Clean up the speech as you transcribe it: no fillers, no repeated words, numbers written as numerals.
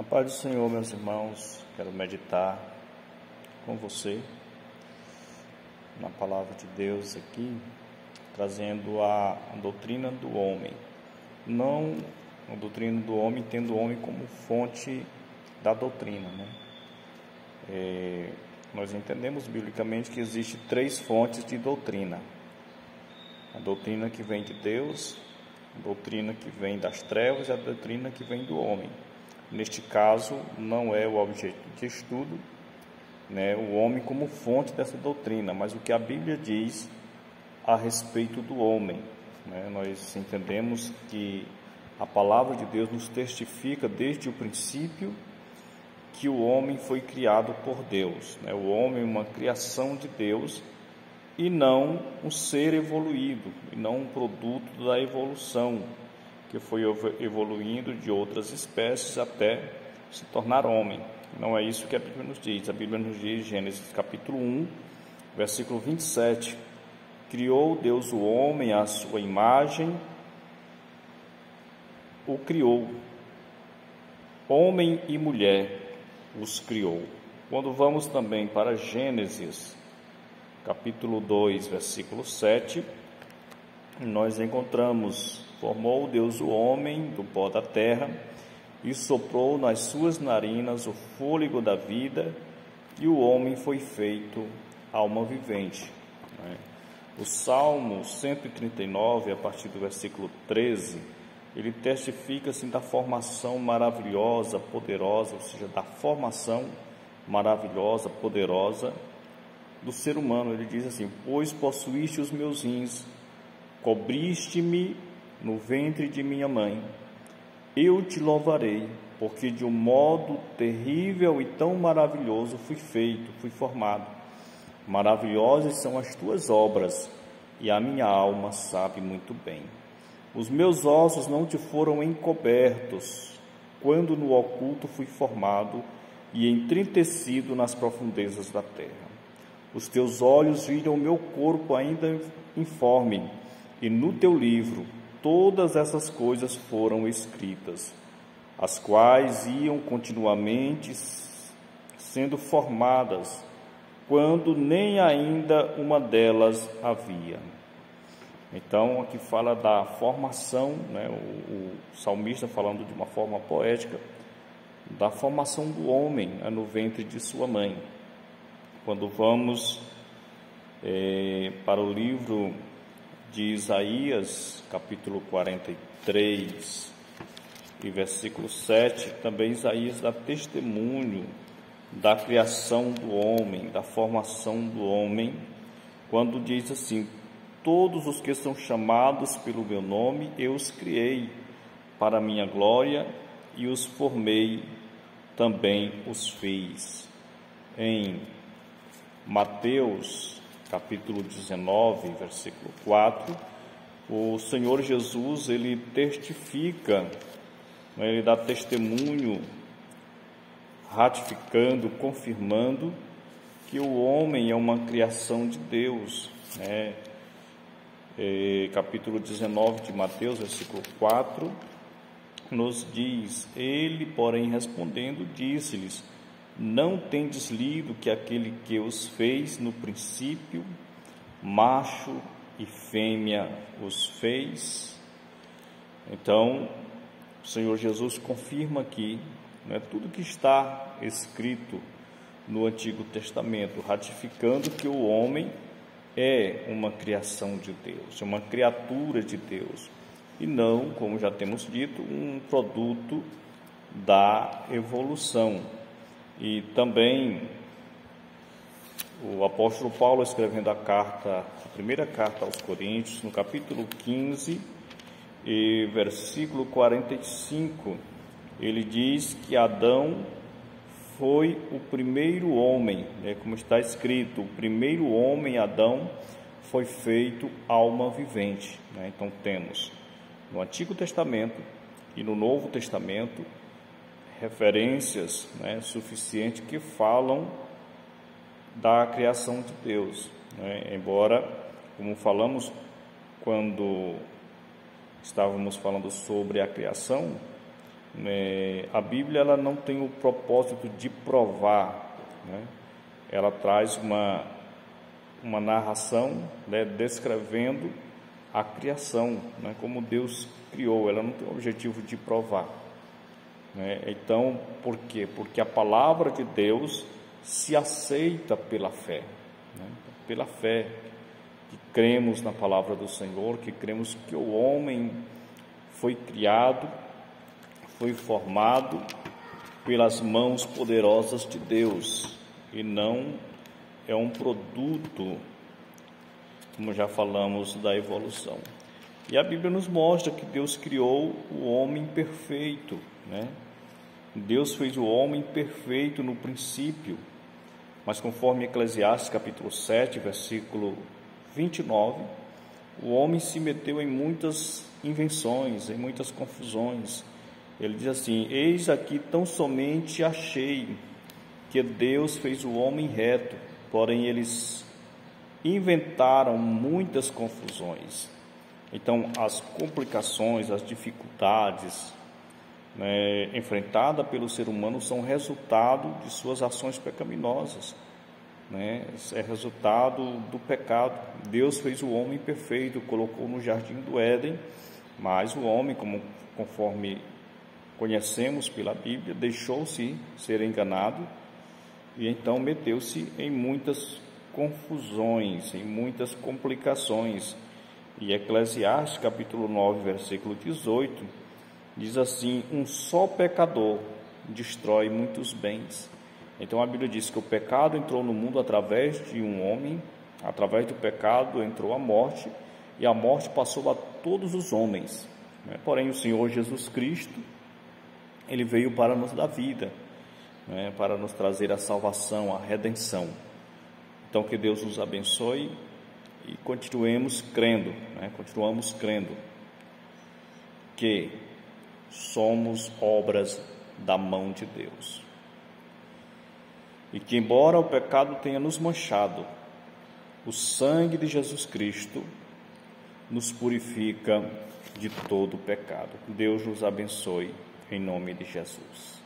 A paz do Senhor, meus irmãos, quero meditar com você na palavra de Deus aqui, trazendo a doutrina do homem. Não a doutrina do homem, tendo o homem como fonte da doutrina, né? Nós entendemos biblicamente que existem três fontes de doutrina: a doutrina que vem de Deus, a doutrina que vem das trevas e a doutrina que vem do homem. Neste caso, não é o objeto de estudo, né, o homem como fonte dessa doutrina, mas o que a Bíblia diz a respeito do homem, né? Nós entendemos que a palavra de Deus nos testifica desde o princípio que o homem foi criado por Deus, né? O homem é uma criação de Deus e não um ser evoluído, e não um produto da evolução, que foi evoluindo de outras espécies até se tornar homem. Não é isso que a Bíblia nos diz. A Bíblia nos diz, Gênesis capítulo 1, versículo 27, criou Deus o homem à sua imagem, o criou, homem e mulher os criou. Quando vamos também para Gênesis capítulo 2, versículo 7, nós encontramos: formou Deus o homem do pó da terra e soprou nas suas narinas o fôlego da vida, e o homem foi feito alma vivente. O Salmo 139, a partir do versículo 13, ele testifica assim da formação maravilhosa, poderosa, ou seja, da formação maravilhosa, poderosa do ser humano. Ele diz assim: pois possuíste os meus rins, cobriste-me no ventre de minha mãe, eu te louvarei, porque de um modo terrível e tão maravilhoso fui feito, fui formado. Maravilhosas são as tuas obras, e a minha alma sabe muito bem. Os meus ossos não te foram encobertos, quando no oculto fui formado e entristecido nas profundezas da terra. Os teus olhos viram o meu corpo ainda informe, e no teu livro todas essas coisas foram escritas, as quais iam continuamente sendo formadas, quando nem ainda uma delas havia. Então, aqui fala da formação, né? O salmista falando de uma forma poética, da formação do homem, né, no ventre de sua mãe. Quando vamos para o livro de Isaías, capítulo 43, e versículo 7, também Isaías dá testemunho da criação do homem, da formação do homem, quando diz assim: todos os que são chamados pelo meu nome, eu os criei para a minha glória, e os formei, também os fiz. Em Mateus capítulo 19, versículo 4, o Senhor Jesus, ele testifica, ele dá testemunho, ratificando, confirmando que o homem é uma criação de Deus, né? Capítulo 19 de Mateus, versículo 4, nos diz: ele, porém, respondendo, disse-lhes: não tendes lido que aquele que os fez no princípio, macho e fêmea os fez? Então, o Senhor Jesus confirma aqui, né, tudo que está escrito no Antigo Testamento, ratificando que o homem é uma criação de Deus, é uma criatura de Deus, e não, como já temos dito, um produto da evolução. E também o apóstolo Paulo, escrevendo a primeira carta aos Coríntios, no capítulo 15 e versículo 45, ele diz que Adão foi o primeiro homem, né? Como está escrito, o primeiro homem, Adão, foi feito alma vivente, né? Então temos no Antigo Testamento e no Novo Testamento referências, né, suficientes que falam da criação de Deus, né? Embora, como falamos quando estávamos falando sobre a criação, A Bíblia ela não tem o propósito de provar, né? Ela traz uma narração, né, descrevendo a criação, né, como Deus criou. Ela não tem o objetivo de provar, né? Então, por quê? Porque a palavra de Deus se aceita pela fé, né? Pela fé, que cremos na palavra do Senhor, que cremos que o homem foi criado, foi formado pelas mãos poderosas de Deus e não é um produto, como já falamos, da evolução. E a Bíblia nos mostra que Deus criou o homem perfeito, né? Deus fez o homem perfeito no princípio, mas conforme Eclesiastes capítulo 7, versículo 29, o homem se meteu em muitas invenções, em muitas confusões. Ele diz assim: eis aqui tão somente achei que Deus fez o homem reto, porém eles inventaram muitas confusões. Então, as complicações, as dificuldades, né, enfrentadas pelo ser humano são resultado de suas ações pecaminosas, né? É resultado do pecado. Deus fez o homem perfeito, colocou no jardim do Éden, mas o homem, conforme conhecemos pela Bíblia, deixou-se ser enganado e então meteu-se em muitas confusões, em muitas complicações. E Eclesiastes capítulo 9, versículo 18, diz assim: um só pecador destrói muitos bens. Então a Bíblia diz que o pecado entrou no mundo através de um homem, através do pecado entrou a morte, e a morte passou a todos os homens, né? Porém o Senhor Jesus Cristo, Ele veio para nos dar vida, né? Para nos trazer a salvação, a redenção. Então que Deus nos abençoe e continuamos crendo, né? Continuamos crendo que somos obras da mão de Deus. E que, embora o pecado tenha nos manchado, o sangue de Jesus Cristo nos purifica de todo o pecado. Deus nos abençoe, em nome de Jesus.